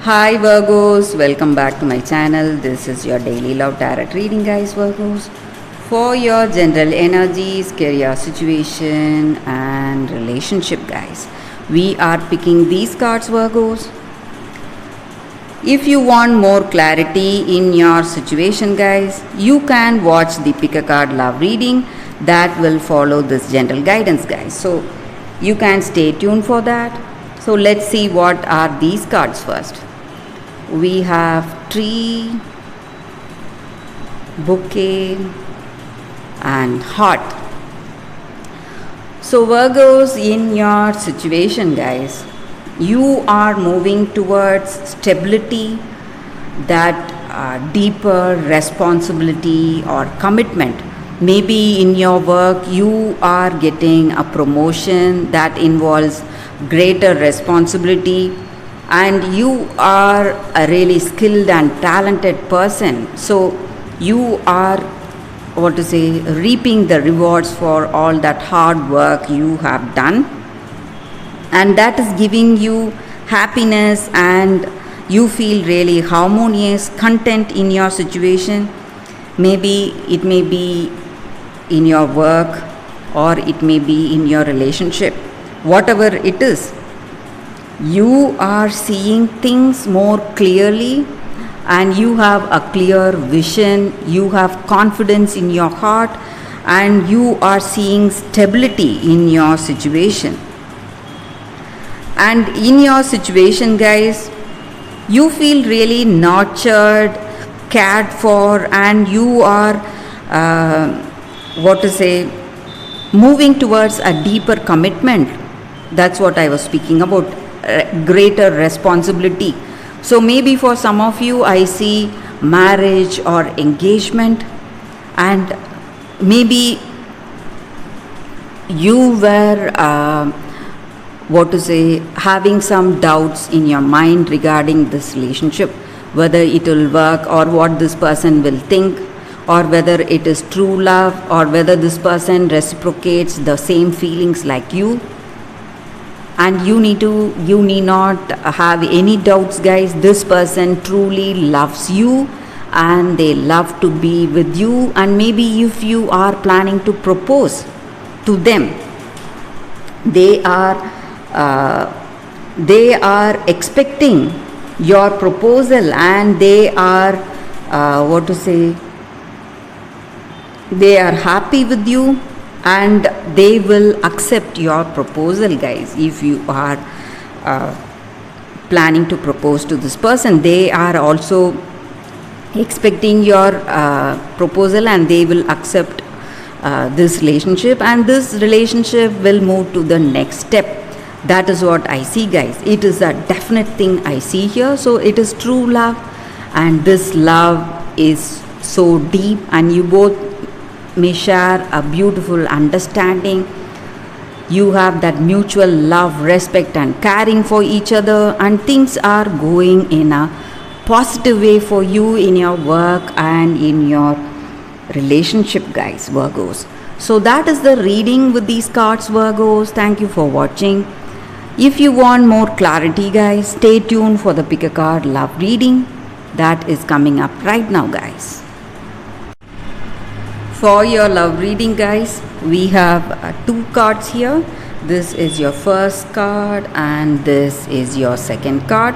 Hi Virgos, welcome back to my channel. This is your daily love tarot reading, guys. Virgos, for your general energies, career situation and relationship, guys. We are picking these cards, Virgos. If you want more clarity in your situation, guys, you can watch the pick a card love reading that will follow this general guidance, guys. So you can stay tuned for that. So let's see what are these cards first. We have tree, bouquet and heart. So Virgos, in your situation, guys, you are moving towards stability, that deeper responsibility or commitment. Maybe in your work you are getting a promotion that involves greater responsibility, and you are a really skilled and talented person, so you are reaping the rewards for all that hard work you have done, and that is giving you happiness, and you feel really harmonious, content in your situation. Maybe it may be in your work or it may be in your relationship. Whatever it is, you are seeing things more clearly and you have a clear vision, you have confidence in your heart, and you are seeing stability in your situation. And in your situation, guys, you feel really nurtured, cared for, and you are moving towards a deeper commitment. That's what I was speaking about, greater responsibility. So maybe for some of you I see marriage or engagement, and maybe you were having some doubts in your mind regarding this relationship, whether it will work or what this person will think, or whether it is true love, or whether this person reciprocates the same feelings like you. And you need not have any doubts, guys. This person truly loves you and they love to be with you, and maybe if you are planning to propose to them, they are expecting your proposal, and they are they are happy with you, and they will accept your proposal, guys. If you are planning to propose to this person, they are also expecting your proposal, and they will accept this relationship, and this relationship will move to the next step. That is what I see, guys. It is a definite thing I see here. So it is true love, and this love is so deep, and you both may share a beautiful understanding. You have that mutual love, respect and caring for each other, and things are going in a positive way for you in your work and in your relationship, guys, Virgos. So that is the reading with these cards, Virgos. Thank you for watching. If you want more clarity, guys, stay tuned for the pick a card love reading that is coming up right now, guys. For your love reading, guys, we have two cards here. This is your first card and this is your second card.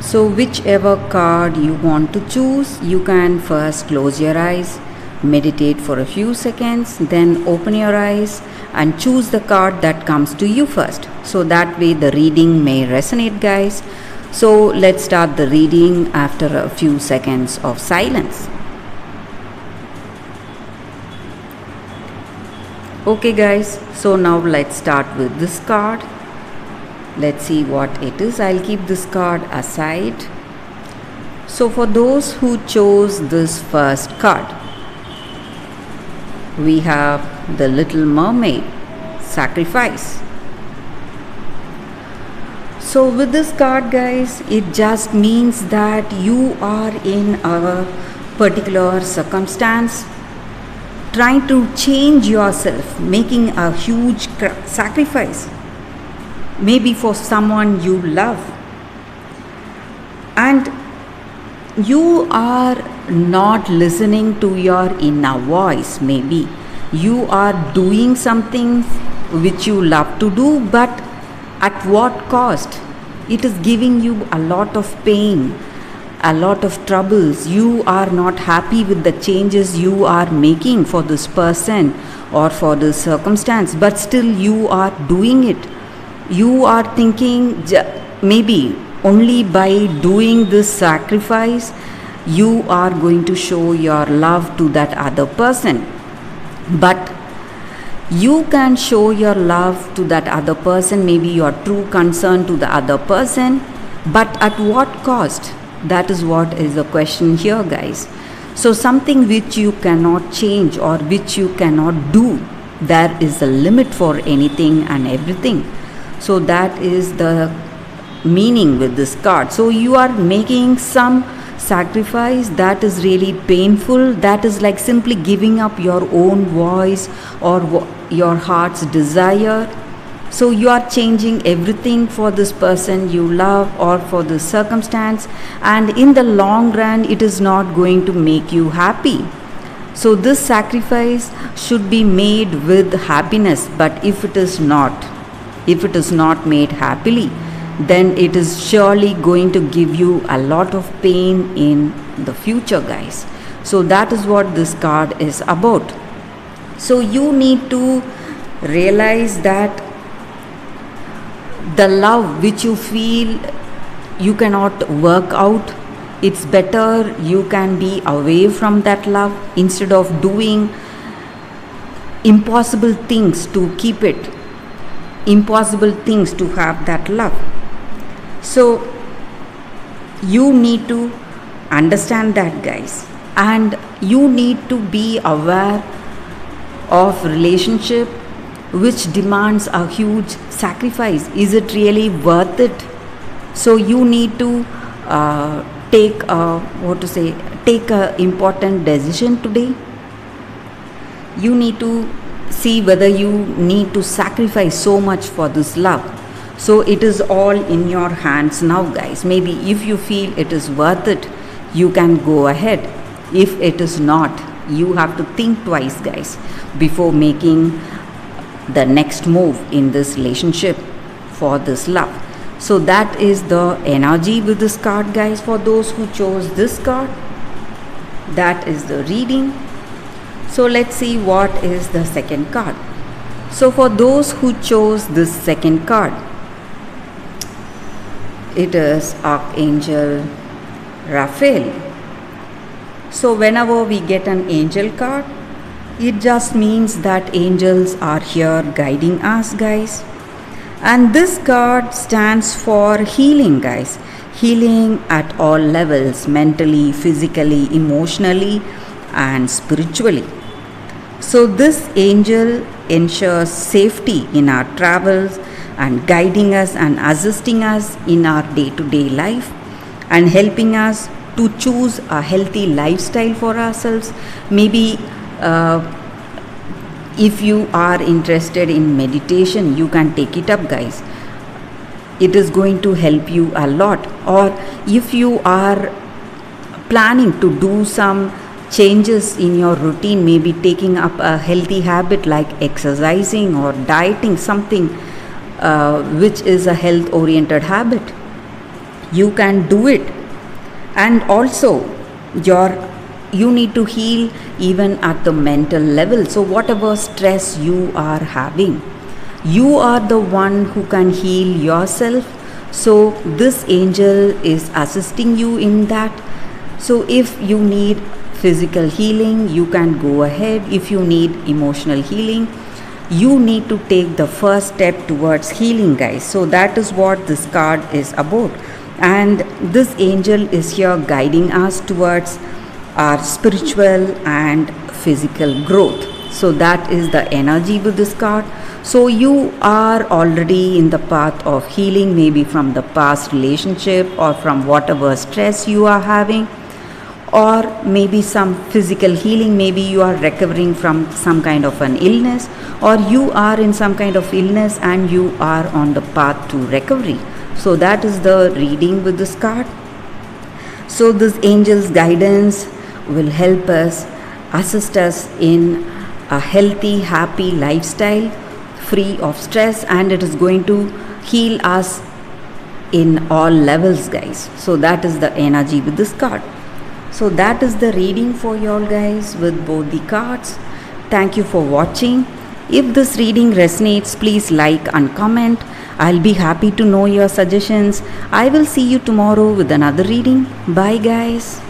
So whichever card you want to choose, you can first close your eyes, meditate for a few seconds, then open your eyes and choose the card that comes to you first. So that way the reading may resonate, guys. So let's start the reading after a few seconds of silence. Okay, guys, so now let's start with this card. Let's see what it is. I'll keep this card aside. So for those who chose this first card, we have the Little Mermaid, sacrifice. So with this card, guys, it just means that you are in a particular circumstance, trying to change yourself, making a huge sacrifice, maybe for someone you love. And you are not listening to your inner voice. Maybe you are doing something which you love to do, but at what cost? It is giving you a lot of pain, a lot of troubles. You are not happy with the changes you are making for this person or for this circumstance, but still you are doing it. You are thinking maybe only by doing this sacrifice you are going to show your love to that other person. But you can show your love to that other person, maybe your true concern to the other person, but at what cost? That is what is the question here, guys. So something which you cannot change or which you cannot do, there is a limit for anything and everything. So that is the meaning with this card. So you are making some sacrifice that is really painful, that is like simply giving up your own voice or your heart's desire. So you are changing everything for this person you love or for this circumstance, and in the long run it is not going to make you happy. So this sacrifice should be made with happiness, but if it is not made happily, then it is surely going to give you a lot of pain in the future, guys. So that is what this card is about. So you need to realize that the love which you feel you cannot work out, it's better you can be away from that love instead of doing impossible things to keep it, impossible things to have that love. So you need to understand that, guys, and you need to be aware of relationship which demands a huge sacrifice. Is it really worth it? So you need to take a important decision today. You need to see whether you need to sacrifice so much for this love. So it is all in your hands now, guys. Maybe if you feel it is worth it, you can go ahead. If it is not, you have to think twice, guys, before making the next move in this relationship for this love. So that is the energy with this card, guys. For those who chose this card, that is the reading. So let's see what is the second card. So for those who chose this second card, it is Archangel Raphael. So whenever we get an angel card, it just means that angels are here guiding us, guys. And this card stands for healing, guys. Healing at all levels, mentally, physically, emotionally, and spiritually. So this angel ensures safety in our travels and guiding us and assisting us in our day-to-day life and helping us to choose a healthy lifestyle for ourselves. Maybe if you are interested in meditation, you can take it up, guys. It is going to help you a lot. Or if you are planning to do some changes in your routine, maybe taking up a healthy habit like exercising or dieting, something which is a health oriented habit, you can do it. And also you need to heal even at the mental level. So whatever stress you are having, you are the one who can heal yourself. So this angel is assisting you in that. So if you need physical healing, you can go ahead. If you need emotional healing, you need to take the first step towards healing, guys. So that is what this card is about. And this angel is here guiding us towards our spiritual and physical growth. So that is the energy with this card. So you are already in the path of healing, maybe from the past relationship or from whatever stress you are having, or maybe some physical healing. Maybe you are recovering from some kind of an illness, or you are in some kind of illness and you are on the path to recovery. So that is the reading with this card. So this angel's guidance will help us, assist us in a healthy, happy lifestyle, free of stress, and it is going to heal us in all levels, guys. So that is the energy with this card. So that is the reading for y'all, guys, with both the cards. Thank you for watching. If this reading resonates, please like and comment. I'll be happy to know your suggestions. I will see you tomorrow with another reading. Bye, guys.